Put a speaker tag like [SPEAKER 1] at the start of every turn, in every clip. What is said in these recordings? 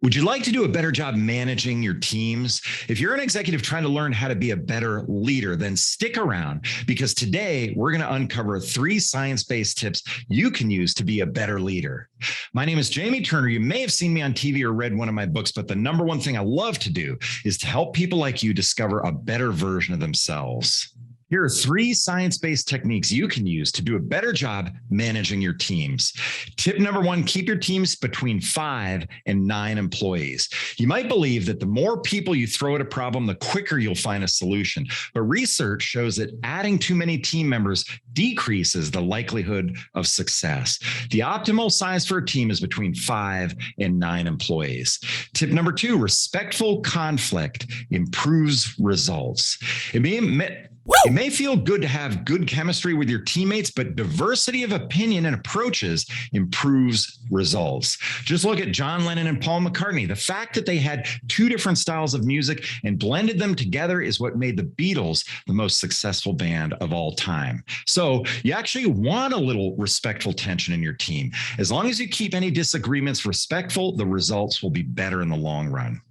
[SPEAKER 1] Would you like to do a better job managing your teams? If you're an executive trying to learn how to be a better leader, then stick around because today we're going to uncover 3 science-based tips you can use to be a better leader. My name is Jamie Turner. You may have seen me on TV or read one of my books, but the number one thing I love to do is to help people like you discover a better version of themselves. Here are 3 science-based techniques you can use to do a better job managing your teams. Tip number 1, keep your teams between 5 and 9 employees. You might believe that the more people you throw at a problem, the quicker you'll find a solution. But research shows that adding too many team members decreases the likelihood of success. The optimal size for a team is between 5 and 9 employees. Tip number 2, respectful conflict improves results. It may feel good to have good chemistry with your teammates, but diversity of opinion and approaches improves results. Just look at John Lennon and Paul McCartney. The fact that they had 2 different styles of music and blended them together is what made the Beatles the most successful band of all time. So you actually want a little respectful tension in your team. As long as you keep any disagreements respectful, the results will be better in the long run.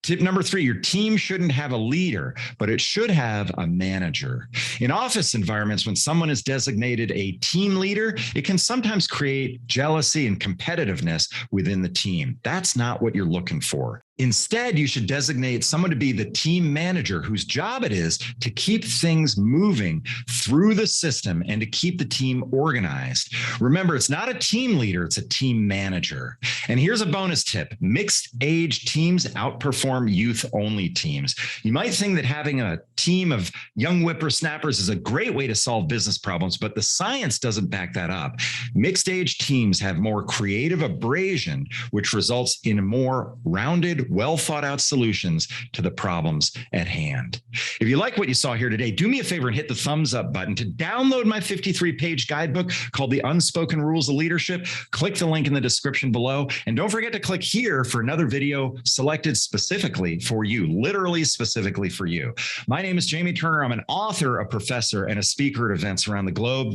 [SPEAKER 1] Tip number 3, your team shouldn't have a leader, but it should have a manager. In office environments, when someone is designated a team leader, it can sometimes create jealousy and competitiveness within the team. That's not what you're looking for. Instead, you should designate someone to be the team manager whose job it is to keep things moving through the system and to keep the team organized. Remember, it's not a team leader, it's a team manager. And here's a bonus tip. Mixed age teams outperform youth-only teams. You might think that having a team of young whippersnappers is a great way to solve business problems, but the science doesn't back that up. Mixed age teams have more creative abrasion, which results in more rounded, well thought out solutions to the problems at hand. If you like what you saw here today, do me a favor and hit the thumbs up button. To download my 53-page guidebook called The Unspoken Rules of Leadership, click the link in the description below. And don't forget to click here for another video selected specifically for you, literally specifically for you. My name is Jamie Turner. I'm an author, a professor, and a speaker at events around the globe.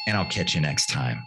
[SPEAKER 1] And I'll catch you next time.